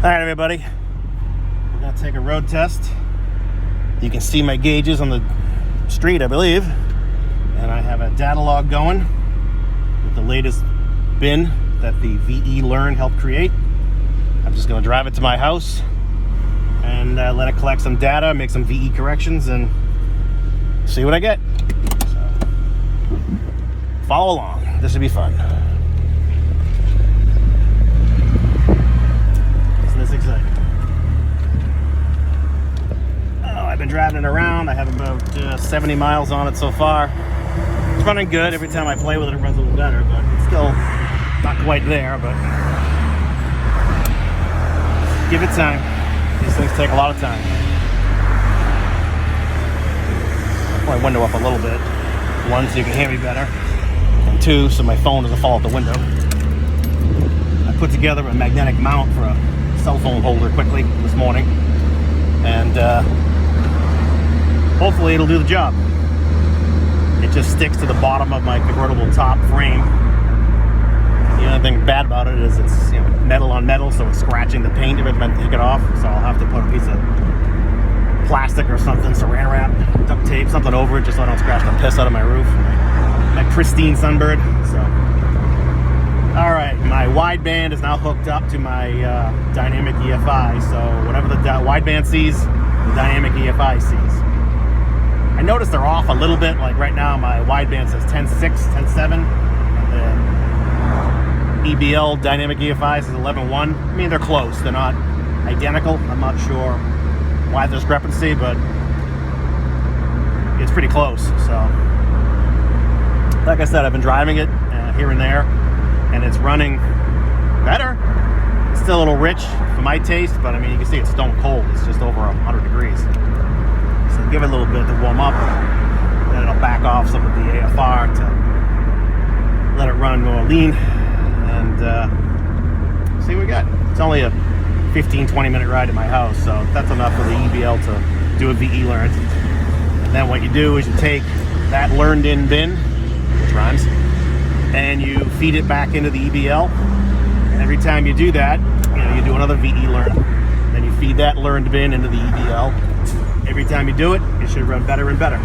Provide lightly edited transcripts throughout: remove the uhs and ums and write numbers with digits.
Alright everybody, we're going to take a road test. You can see my gauges on the street, I believe. And I have a data log going with the latest bin that the VE Learn helped create. I'm just going to drive it to my house and let it collect some data, make some VE corrections, and see what I get. So, follow along. This should be fun. Isn't this exciting? Oh, I've been driving it around. I have about 70 miles on it so far. It's running good. Every time I play with it, it runs a little better, but it's still not quite there. But give it time. These things take a lot of time. Pull my window up a little bit. One, so you can hear me better. And two, so my phone doesn't fall out the window. I put together a magnetic mount for a cell phone holder quickly this morning. And hopefully it'll do the job. It just sticks to the bottom of my convertible top frame. The only thing bad about it is it's metal on metal, so it's scratching the paint every time I take it off. So I'll have to put a piece of plastic or something, saran wrap, duct tape, something over it, just so I don't scratch the piss out of my roof. My pristine Sunbird. So, all right, my wideband is now hooked up to my dynamic EFI. So whatever the wideband sees, the dynamic EFI sees. I noticed they're off a little bit. Like right now, my wideband says 10.6, 10.7, and then EBL dynamic EFI says 11.1. I mean, they're close. They're not identical. I'm not sure why the discrepancy, but it's pretty close. So, like I said, I've been driving it here and there, and it's running better. It's still a little rich for my taste, but I mean, you can see it's stone cold. It's just over 100 degrees. So give it a little bit to warm up, then it'll back off some of the AFR to let it run more lean, and see what we got. It's only a 15-20 minute ride to my house, so that's enough for the EBL to do a VE Learn. And then what you do is you take that learned in bin, which rhymes, and you feed it back into the EBL. And every time you do that, you do another VE Learn. Then you feed that learned bin into the EBL. Every time you do it, it should run better and better.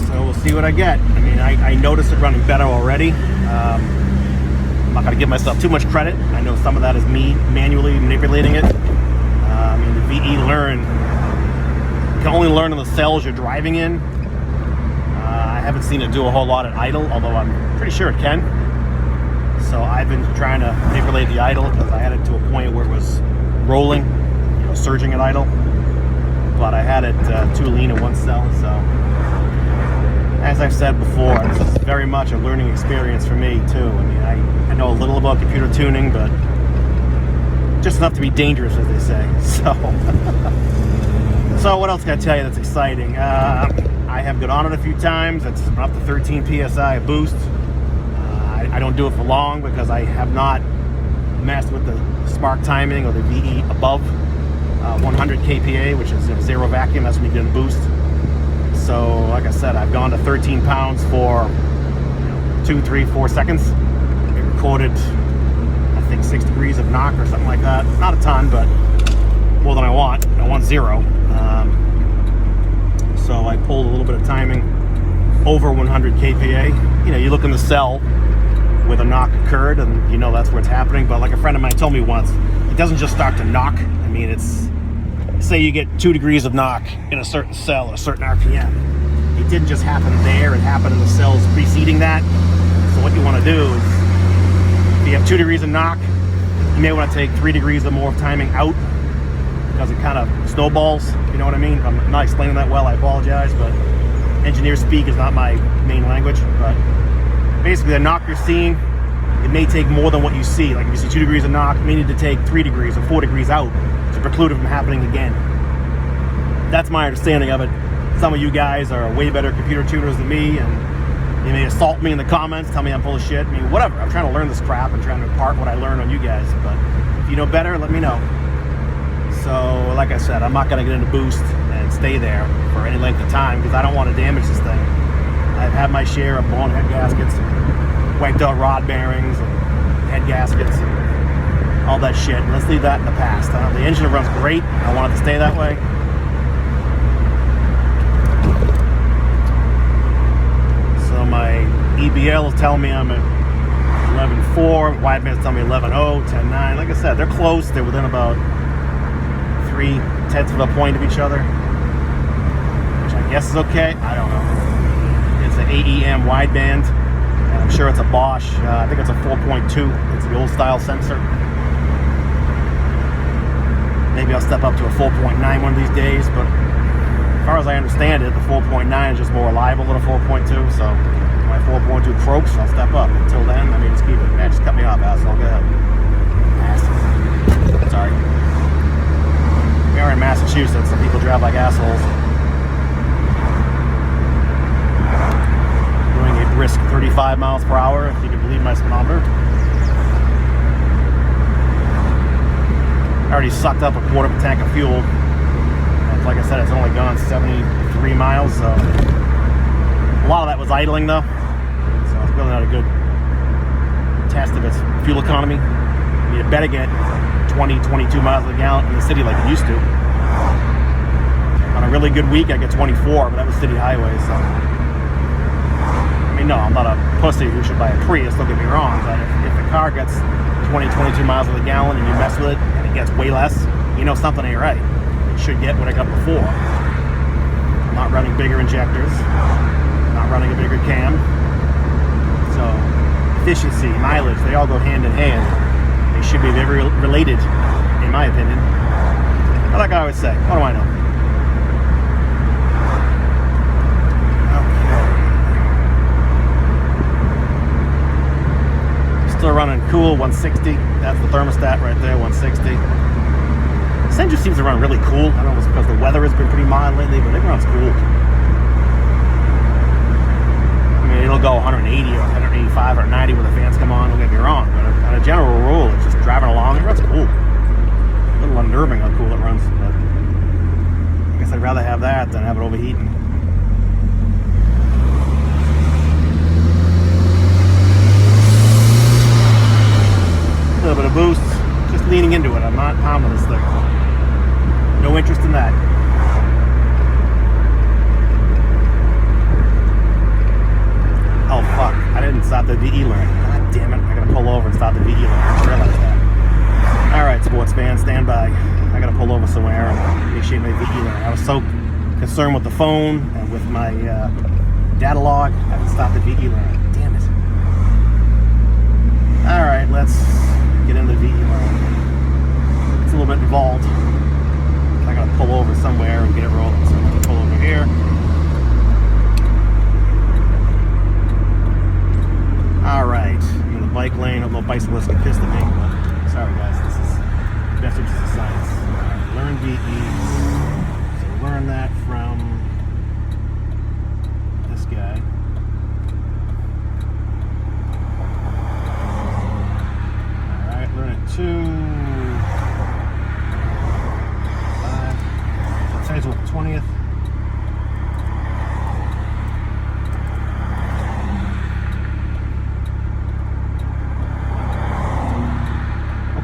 So we'll see what I get. I mean, I noticed it running better already. I'm not going to give myself too much credit. I know some of that is me manually manipulating it. I mean, the VE Learn, you can only learn on the cells you're driving in. I haven't seen it do a whole lot at idle, although I'm pretty sure it can. So I've been trying to manipulate the idle because I had it to a point where it was rolling, surging at idle. But I had it too lean in one cell. So as I've said before, this is very much a learning experience for me too. I mean, I know a little about computer tuning, but just enough to be dangerous, as they say. So what else can I tell you that's exciting? I have got on it a few times. It's up to 13 PSI boost. I don't do it for long because I have not messed with the spark timing or the VE above 100 kPa, which is zero vacuum. That's when you get a boost. So like I said, I've gone to 13 pounds for 2, 3, 4 seconds. It recorded, I think, 6 degrees of knock or something like that. Not a ton, but more than I want. I want 0. So I pulled a little bit of timing over 100 kPa. You look in the cell where the knock occurred, and that's where it's happening. But like a friend of mine told me once, it doesn't just start to knock. I mean, it's, say you get 2 degrees of knock in a certain cell at a certain RPM. It didn't just happen there, it happened in the cells preceding that. So what you want to do is, if you have 2 degrees of knock, you may want to take 3 degrees or more of timing out, because it kind of snowballs, you know what I mean? If I'm not explaining that well, I apologize, but engineer speak is not my main language. But basically, the knock you're seeing, it may take more than what you see. Like if you see 2 degrees of knock, you may need to take 3 degrees or 4 degrees out to preclude it from happening again. That's my understanding of it. Some of you guys are way better computer tuners than me, and you may assault me in the comments, tell me I'm full of shit. I mean, whatever. I'm trying to learn this crap and trying to impart what I learned on you guys. But if you know better, let me know. So, like I said, I'm not going to get into boost and stay there for any length of time because I don't want to damage this thing. I've had my share of blown head gaskets, wiped out rod bearings, and head gaskets, all that shit. Let's leave that in the past. The engine runs great. I want it to stay that way. So my EBL is telling me I'm at 11.4. Wideband's telling me 11.0, 10.9. Like I said, they're close. They're within about 0.3 of a point of each other, which I guess is okay. I don't know. It's an AEM wideband, and I'm sure it's a Bosch. I think it's a 4.2. It's the old style sensor. Maybe I'll step up to a 4.9 one of these days, but as far as I understand it, the 4.9 is just more reliable than a 4.2, so my 4.2 croaks, I'll step up. Until then, I mean, just keep it. Man, just cut me off, asshole. Go ahead. Asshole. Sorry. We are in Massachusetts, and people drive like assholes. Doing a brisk 35 miles per hour, if you can believe my speedometer. I already sucked up a quarter of a tank of fuel. And like I said, it's only gone 73 miles, so a lot of that was idling though. So it's really not a good test of its fuel economy. I mean, it better get 20, 22 miles a gallon in the city like it used to. On a really good week, I get 24, but that was city highways, so. I mean, no, I'm not a pussy who should buy a Prius, don't get me wrong, but if the car gets 20, 22 miles a gallon and you mess with it and it gets way less, you know something ain't right. It should get what I got before. I'm not running bigger injectors, not running a bigger cam. So efficiency, mileage, they all go hand in hand. They should be very related, in my opinion. But like I always say, what do I know? Still running cool, 160. That's the thermostat right there, 160. This engine seems to run really cool. I don't know if it's because the weather has been pretty mild lately, but it runs cool. I mean, it'll go 180 or 185 or 90 when the fans come on, don't get me wrong, but on a general rule, it's just driving along, it runs cool. A little unnerving how cool it runs, but I guess I'd rather have that than have it overheating. A little bit of boost, just leaning into it. I'm not pounding this thing. No interest in that. Oh fuck, I didn't start the VE learn. God damn it, I gotta pull over and start the VE learn. I just realized that. Alright, sports fan, stand by. I gotta pull over somewhere and initiate my VE learn. I was so concerned with the phone and with my data log, I didn't start the VE learn. Damn it. Alright, let's get in the VE learn. It's a little bit involved. I gotta pull over somewhere and get it rolling. So I'm gonna pull over here. Alright, I'm in the bike lane. A little bicyclist get pissed at me. But sorry guys, this is best interest of science. Right, learn VEs. So learn that from this guy. Learn it 2, 5, so today's what, the 20th?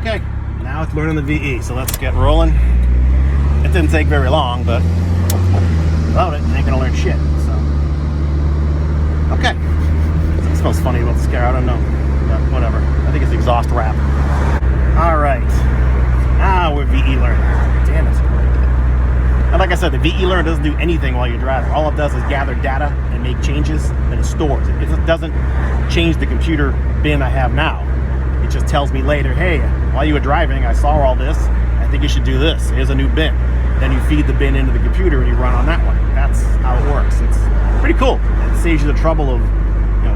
Okay, now it's learning the VE, so let's get rolling. It didn't take very long, but without it, I ain't gonna learn shit, so. Okay, it smells funny about this car, I don't know, but whatever. I think it's the exhaust wrap. Alright, now we're VE learning. Damn it. And like I said, the VE learn doesn't do anything while you're driving. All it does is gather data and make changes, and it stores it. It doesn't change the computer bin I have now. It just tells me later, hey, while you were driving, I saw all this. I think you should do this. Here's a new bin. Then you feed the bin into the computer and you run on that one. That's how it works. It's pretty cool. It saves you the trouble of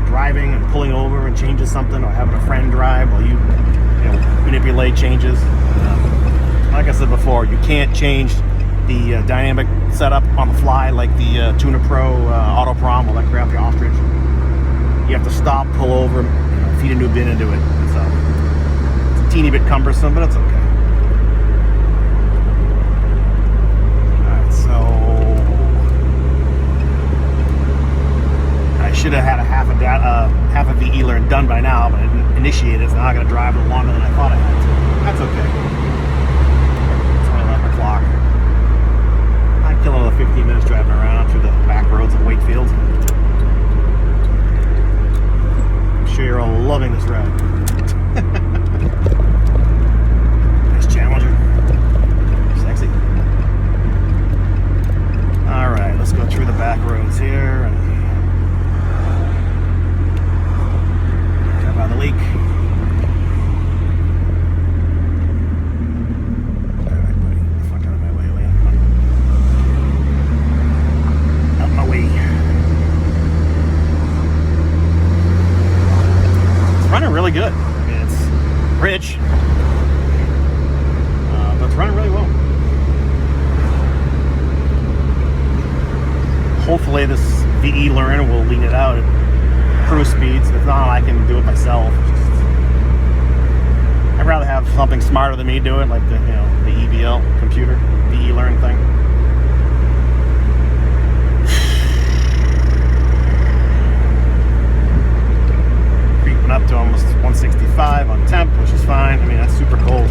driving and pulling over and changing something, or having a friend drive while you manipulate changes. Like I said before, you can't change the dynamic setup on the fly like the Tuner Pro Auto Prom, all that crap, the ostrich. You have to stop, pull over, feed a new bin into it. So it's a teeny bit cumbersome, but it's okay. Alright, so should have had a half a VE learn done by now, but I didn't initiate it, so now I'm going to drive a little longer than I thought I had to. That's okay. It's only 11 o'clock. I'd kill another 15 minutes driving around through the back roads of Wakefield. I'm sure you're all loving this ride. Nice Challenger. Sexy. Alright, let's go through the back roads here and drive by the leak. Alright, buddy. Get the fuck out of my way, Liam. Out my way. It's running really good. I mean, it's rich, but it's running really well. Hopefully this VE learner will lean it out at cruise speeds. If not, I can do it myself. I'd rather have something smarter than me do it, like the the EVL computer, VE learn thing. Creeping up to almost 165 on temp, which is fine. I mean, that's super cold.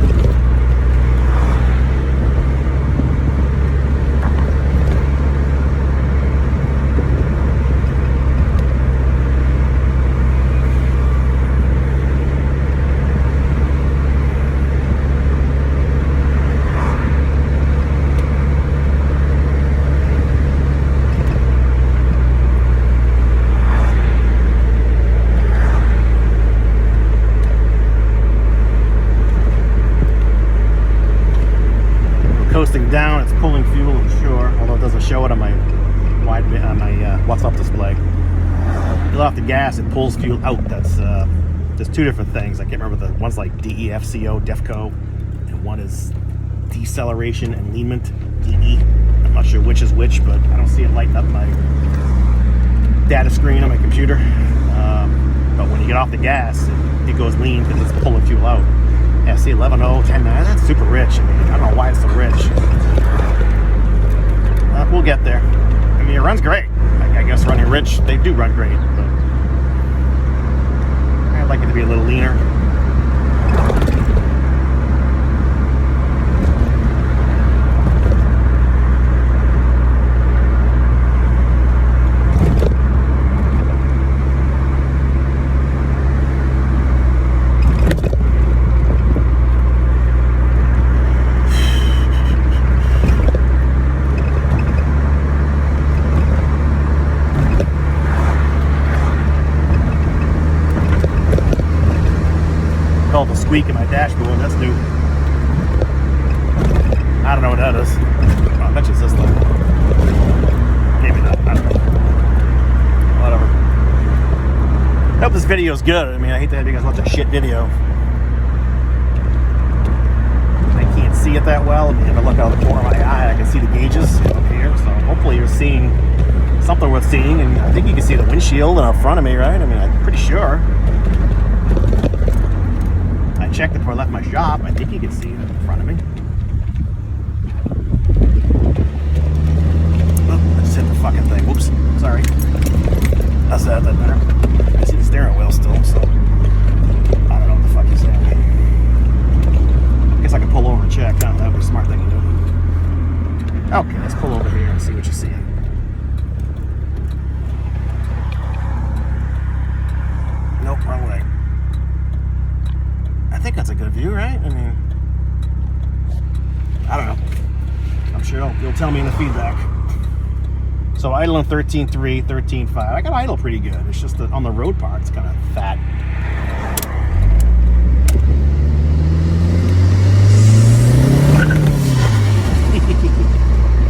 Coasting down, it's pulling fuel, I'm sure, although it doesn't show it on my what's up display. You let off the gas, it pulls fuel out. That's there's two different things. I can't remember, one's like DEFCO, DEFCO, and one is deceleration and leanment, DE. I'm not sure which is which, but I don't see it lighting up my data screen on my computer. But when you get off the gas, it goes lean because it's pulling fuel out. Yeah, see, 11.0, 10.9, that's super rich. I mean, I don't know why it's so rich. We'll get there. I mean, it runs great. I guess running rich, they do run great. But I'd like it to be a little leaner. Called the squeak in my dashboard. That's new. I don't know what that is. Oh, I bet you it's this thing. Maybe not. I don't know. Whatever. I hope this video is good. I mean, I hate to have you guys watch a shit video. I can't see it that well. I mean, if I look out the corner of my eye, I can see the gauges up here. So hopefully you're seeing something worth seeing. And I think you can see the windshield in front of me, right? I mean, I'm pretty sure. I checked it before I left my shop. I think you can see it in front of me. Oh, I just hit the fucking thing. Whoops. Sorry. That's that better. I see the steering wheel still, so I don't know what the fuck he's saying. I guess I can pull over and check. That would be a smart thing to do. Okay, let's pull over here and see what you're seeing. Nope, wrong way. I think that's a good view, right? I mean, I don't know. I'm sure you'll tell me in the feedback. So idling 13.3, 13.5. I got idle pretty good. It's just that on the road part, it's kind of fat.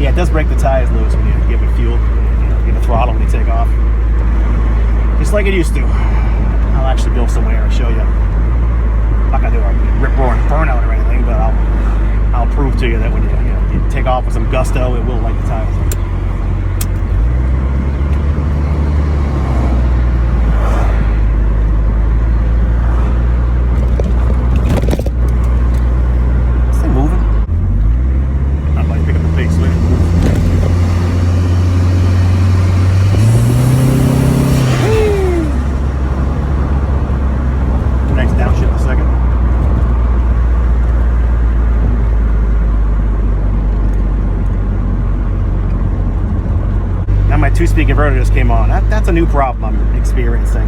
Yeah, it does break the tires loose when you give it fuel. Give it throttle when you take off. Just like it used to. I'll actually go somewhere and show you. I'm not gonna do a rip-roaring burnout or anything, but I'll prove to you that when you take off with some gusto, it will light the tires up. Is this thing moving? I'm about to pick up the big switch. Woo! two-speed converter just came on. That's a new problem I'm experiencing.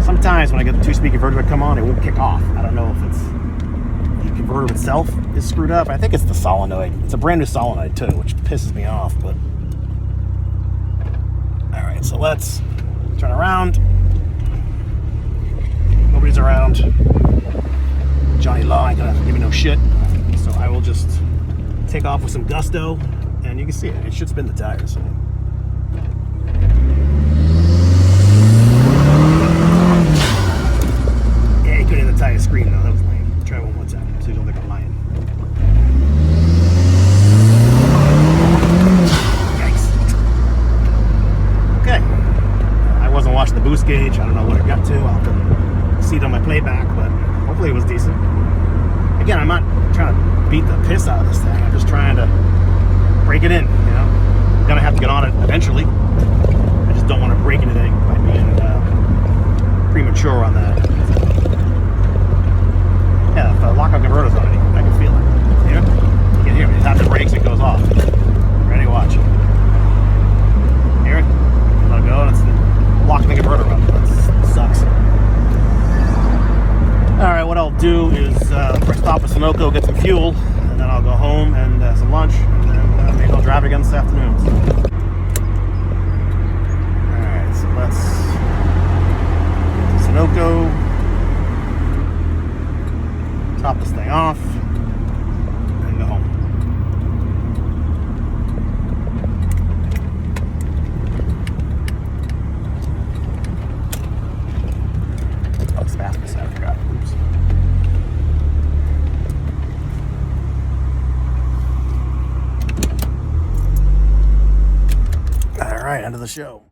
Sometimes when I get the two-speed converter to come on, it won't kick off. I don't know if it's the converter itself is screwed up. I think it's the solenoid. It's a brand new solenoid too, which pisses me off. But all right, so let's turn around. Nobody's around. Johnny Law ain't gonna give me no shit. So I will just take off with some gusto, and you can see it. It should spin the tires. So. Yeah, he couldn't hit the tire screen though. That was lame. Try it one more time so you don't think I'm lying. Yikes. Okay. I wasn't watching the boost gauge. I don't know what it got to. I'll have to see it on my playback, but hopefully it was decent. Again, I'm not trying to beat the piss out of this thing. I'm just trying to break it in, you know. I'm gonna have to get on it eventually. I just don't want to break anything by being premature on that. Yeah, if the lockout converter's on it, I can feel it. Hear? You can hear me. You tap the brakes, it goes off. Ready? Watch. Hear it? Let it go, and it's locking the converter up. That sucks. Alright, what I'll do is first stop at Sunoco, get some fuel, and then I'll go home and some lunch, and then maybe I'll drive again this afternoon. Alright, so let's get to Sunoco, top this thing off, and go home. Oh, it's fast, I forgot. Oops. All right, end of the show.